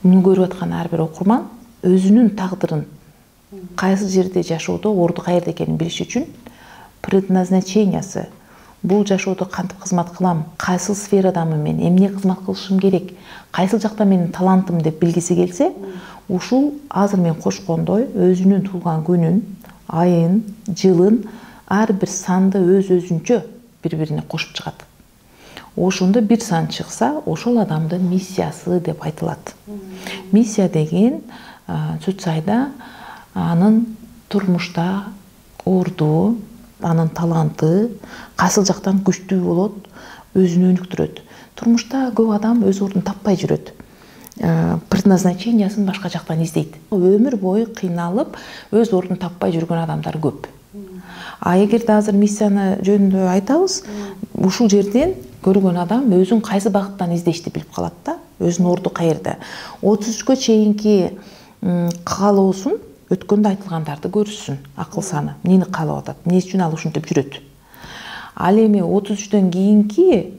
Муну көрүп аткан ар бир окурман өзүнүн тагдырын кайсы жерде жашоодо орду каерде экенин билиш үчүн предназначениясы, бул жашоодо кантип кызмат кылам, кайсыл сферадамын мен, эмне кызмат кылышым керек, кайсыл жакта менин талантым деп билгиси келсе, ушул азыр мен кошкондой өзүнүн туулган күнүн, айын, жылын ар бир санды өзүнчө бири-бирине кошуп чыгат. Ошондо бир сан чыкса, ошол адамдын миссиясы деп айтылат. Миссия деген сөз айда анын турмушта орду, анын таланты кайсыл жактан күчтүү болот, өзүнү өнүктүрөт. Турмушта көп адам өз ордун таппай жүрөт. Предназначениясын башка жактан издейт. Өмүр бою кыйналып, өз ордун таппай жүргөн адамдар көп. А эгерде азыр миссияны жөнүндө айтабыз, ушул жерден көргөн адам өзүн кайсы багыттан издешти билип калат да, өзүнүн орду каерде. 33-кө чейинки каалоосун өткөндө айтылгандарды көрүшсүн, акыл саны, эмнени каалап атат, эмне үчүн ал ушинтип жүрөт. Ал эми 33-төн кийинки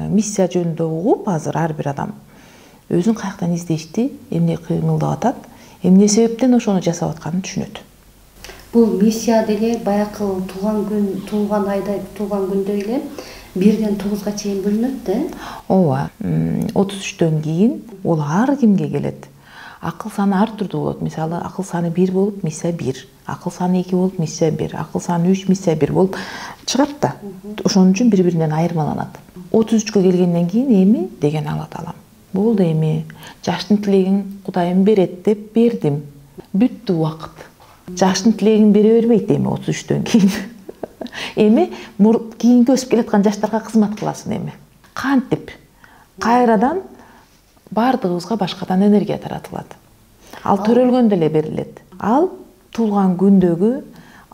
миссия жөнүндө угуп, азыр ар бир адам өзүн каяктан издешти, эмне кыймылдап атат, эмне себептен ошону жасап атканын түшүнөт. Бул миссия деле баягы туулган айда, туулган күндө эле 1-ден 9-га чейин бөлүнөт да? Ооба, 33-төн кийин ол ар кимге келет. Акыл саны ар түрдүү болот. Мисалы, акыл саны 1 болуп, миссия 1. Акыл саны 2 болуп, миссия 1. Акыл саны 3, миссия 1 болуп чыгат да. Ошон үчүн бири-биринен айырмаланат. 33-кө келгенден кийин эми деген алат алам. Болду эми, жаштын тилегин Кудайым берет деп бердим. Бүттү убакыт. Жаштын тилегин бере бербейт эми 33-төн кийин. Эми кийинки өсүп келаткан жаштарга кызмат кыласың эми. Кантип? Кайрадан бардыгыбызга башкадан энергия таратылат. Ал төрөлгөндө эле берилет. Ал туулган күндөгү,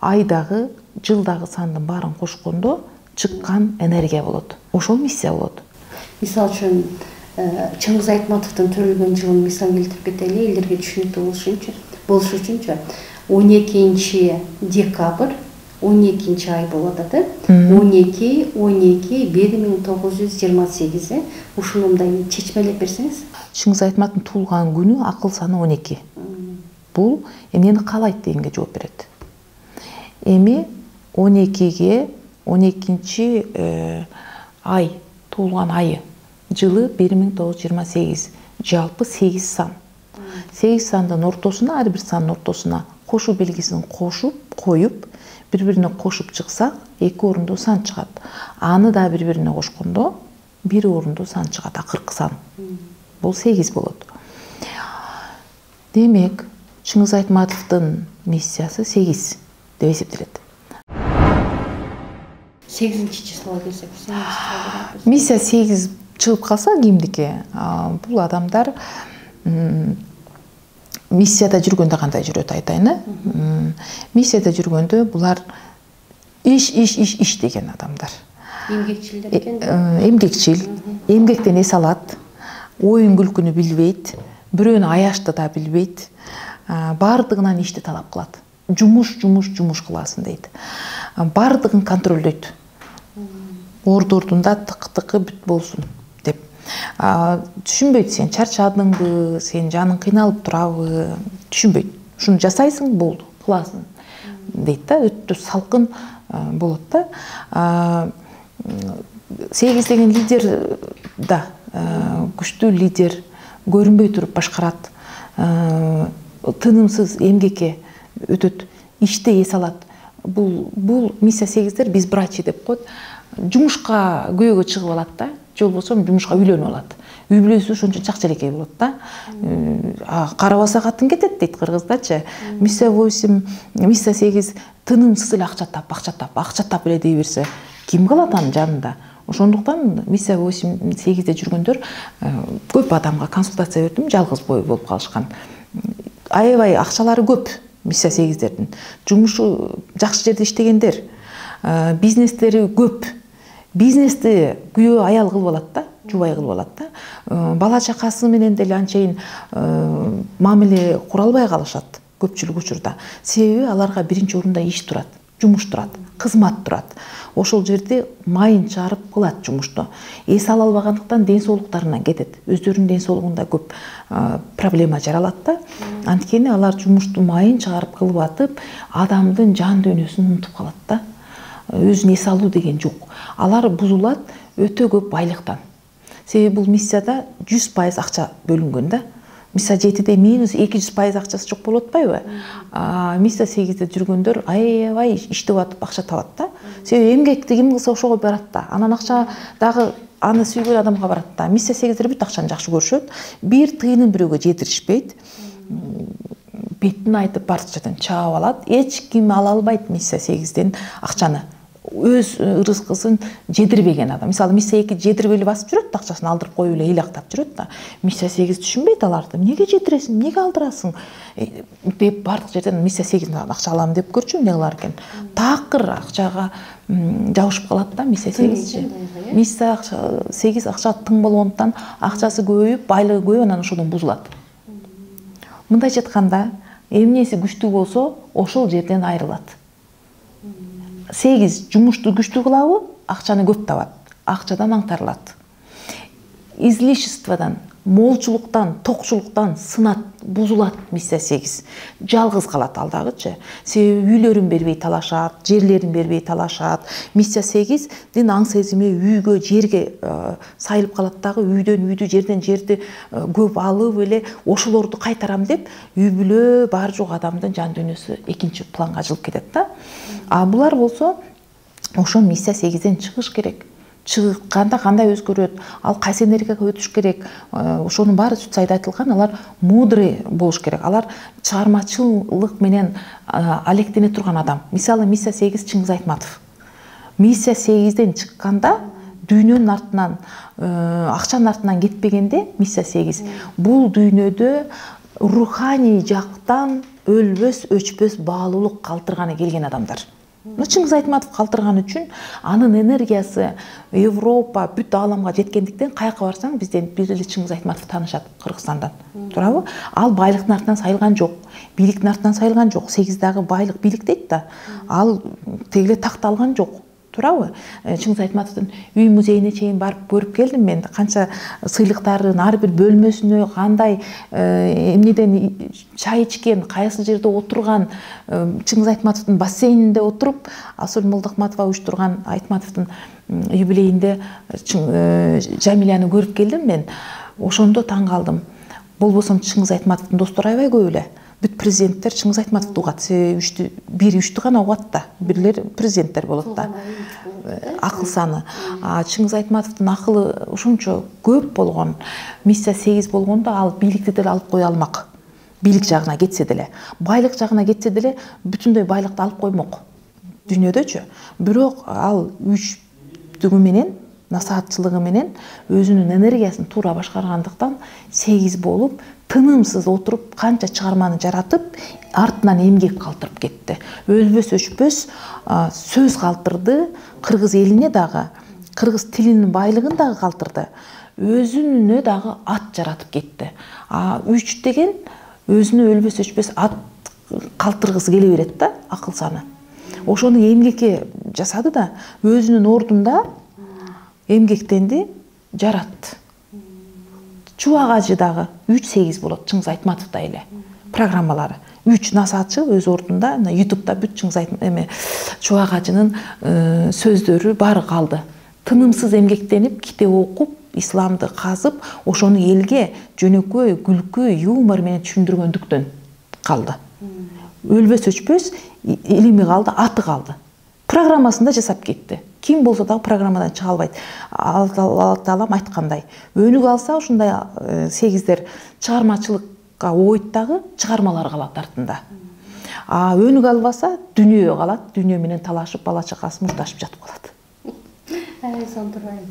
айдагы, жылдагы сандын баарын кошкондо чыккан энергия болот. Ошол миссия болот. Мисалы үчүн Чыңгыз Айтматовдун төрөлгөн жылын мисал келтирип кетели, элдерге түшүнүктүү болуш үчүнчү. 12 декабрь 12 ай болот да. 12-12-1928. Ушунундай чечмелеп берсеңиз. Чыңгыз Айтматовдун туулган күнү акыл саны 12. Бул эмнени каалайт дегенге жооп берет. Эми 12-ге 12-чи ай, туулган айы, жылы 1928. Жалпы 8 сан. 8 сандын ортосуна, ар бир сандын ортосуна кошу белгисин коюп, бири-бирине кошуп чыксак, 2 орундуу сан чыгат. Аны да бири-бирине кошкондо 1 орундуу сан чыгат, акыркы сан. Бул 8 болот. Демек, Чыңгыз Айтматовдун миссиясы 8 деп эсептелет. 8-числого келсек, миссия 8 чыгып калса кимдики? Бул адамдар миссияда жүргөндө кандай жүрөт айтайын. Миссияда жүргөндө булар иш деген адамдар. Эмгекчилдер экен. Эмгекчил, эмгектен эс алат, оюн күлкүнү билбейт, бирөөнү аячты да билбейт, бардыгынан ишти талап кылат. Жумуш кыласың дейт. Бардыгын контролдойт. Ордунда тыкы бүт болсун деп. Түшүнбөйт, сен чарчадыңбы, сен жаның кыйналып турабы, түшүнбөйт. Ушуну жасайсың, болду, кыласың дейт да, өтө салкын болот да. 8 деген лидер да, күчтүү лидер, көрүнбөй туруп башкарат, тынымсыз эмгекке өтөт, иште эс алат. Бул миссия 8-дер биз брачи деп коет. Жумушка күйөөгө чыгып алат да, же болбосо жумушка үйлөнүп алат. Үй бүлөсү ошончо жакшы элекей болот да. Карабаса катын кетет дейт кыргыздачы. Миссия 8, миссия 8 тынымсыз эле акча тап эле дей берсе, ким калат анын жанында? Ошондуктан миссия 8-де жүргөндөр көп адамга консультация бердим, жалгыз бой болуп калышкан. Аябай акчалары көп миссия 8-дердин. Жумушу жакшы жерде иштегендер, бизнестери көп. Бизнести күйөө аял кылып алат да, жубай кылып алат да. Бала чакасы менен деле анчайын мамиле кура албай калышат көпчүлүк учурда. Себеби аларга биринчи орунда иш турат, жумуш турат, кызмат турат. ошол жерде майын чыгарып кылат жумушту. Эс ала албагандыктан ден соолуктарынан кетет. Өздөрүнүн ден соолугунда көп проблема жаралат да. Анткени алар жумушту майын чыгарып кылып атып, адамдын жан дүйнөсүн унутуп калат да. Өзүн эс алуу деген жок. Алар бузулат өтө көп байлыктан. Себеби бул миссияда 100% акча бөлүнгөн да. Миссия 7-де минус 200% акчасы жок болуп атпайбы? Миссия 8-де жүргөндөр аябай иштеп атып акча табат да. Себеби эмгекти ким кылса ошого барат да. Анан акча дагы аны сүйгөн адамга барат да. Миссия 8-дер бүт акчаны жакшы көрүшөт. Бир тыйынын бирөөгө жетиришпейт. Бетин айтып бардык жерден чаап алат. Эч ким ала албайт миссия 8-ден акчаны. Өз рызкысын жедирбеген адам. Мисалы миссия 2 жедирбей басып жүрөт, акчасын алдырып коюп эле ыйлактап жүрөт да. Миссия 8 түшүнбөйт аларды. Эмнеге жедиресиң, эмнеге алдырасың деп бардык жерден миссия 8 акча алам деп көрчү эмне кылар экен. Такыр акчага жабышып калат да миссия 8. Миссия 8 акча тың болгондуктан акчасы көбөйүп, байлыгы көбөйүп, анан ошодон бузулат. Мындайча айтканда, эмнеси күчтүү болсо, ошол жерден айрылат. 8 жумушту күчтүү кылабы, акчаны көп табат, акчадан аңтарылат. Излишестводан, молчулуктан, токчулуктан сынат, бузулат миссия 8. Жалгыз калат ал дагычы. Себеби үйлөрүн бербей талашат, жерлерин бербей талашат. Миссия 8-дин аң сезими үйгө, жерге сайылып калат дагы, үйдү, жерден жерди көп алып эле ошолорду кайтарам деп, үй бүлө бар жок адамдын жан дүйнөсү экинчи планга жылып кетет да. А булар болсо ошо миссия 8-ден чыгыш керек. Чыгканда кандай өзгөрөт, ал кайсы энергияга өтүш керек, ошонун баары сүт-сайда айтылган. Алар мудрый болуш керек. Алар чыгармачылык менен алектене турган адам. Мисалы миссия 8 Чыңгыз Айтматов. Миссия 8-ден чыкканда дүйнөнүн артынан, акчанын артынан кетпегенде миссия 8 бул дүйнөдө руханий жактан өлбөс, өчпөс баалуулук калтырганы келген адамдар. Чыңгыз Айтматов калтырган үчүн анын энергиясы Европа, бүт ааламга жеткендиктен каяка барсаң бизден бир эле Чыңгыз Айтматов таанышат Кыргызстандан. Туурабы? Ал байлыктын артынан сайылган жок, бийликтин артынан сайылган жок. 8 дагы байлык бийлик дейт да. Ал тегиле такт алган жок. Туурабы? Чыңгыз Айтматовдун үй музейине чейин барып көрүп келдим мен. Канча сыйлыктарын ар бир бөлмөсүнө кандай эмнеден чай ичкен, кайсы жерде отурган, Чыңгыз Айтматовдун бассейнинде отуруп, Асыл Молдохматова уюштурган Айтматовдун юбилейинде Жамиляны көрүп келдим мен. Ошондо таң калдым. Болбосом Чыңгыз Айтматовдун достору аябай көп эле. Бүт президенттер Чыңгыз Айтматовду угат. Бир үчтү гана угат да. Бирлер президенттер болот да. Акыл саны. Чыңгыз Айтматовдун акылы ушунчо көп болгон. Миссия 8 болгондо ал бийликти деле алып кое алмак. Бийлик жагына кетсе деле, байлык жагына кетсе деле бүтүндөй байлыкты алып коймок. Дүйнөдөчү. Бирок ал үчтүгү менен, насаатчылыгы менен өзүнүн энергиясын туура башкаргандыктан 8 болуп, тынымсыз отуруп, канча чыгарманы жаратып, артынан эмгек калтырып кетти. Өлбөс өчпөс сөз калтырды, кыргыз элине дагы, кыргыз тилинин байлыгын дагы калтырды. Өзүнө дагы ат жаратып кетти. 3 деген өзүнө өлбөс өчпөс ат калтыргысы келе берет да, акыл саны. Ошону эмгекке жасады да, өзүнүн ордунда эмгектенди, жаратты. Чубак ажы дагы 3-8 болот, Чыңгыз Айтматовда эле программалары. 3 насаатчы өз ордунда, YouTube'да бүт Чубак ажынын сөздөрү бары калды. Тынымсыз эмгектенип, китеп окуп, исламды казып, ошону элге жөнөкөй, күлкү, юмор менен түшүндүргөндүктөн калды. Өлбөс өчпөс илими калды, аты калды. Программасында жасап кетти. Ким болсо дагы программадан чыга албайт. Алла Таалам айткандай, өнүк алса ушундай 8дер чыгармачылыкка ойт дагы чыгармалар калат артында. Өнүк албаса дүнүйө калат, дүнүйө менен талашып, бала чакасы мушташып жатып калат. Сондурбайм.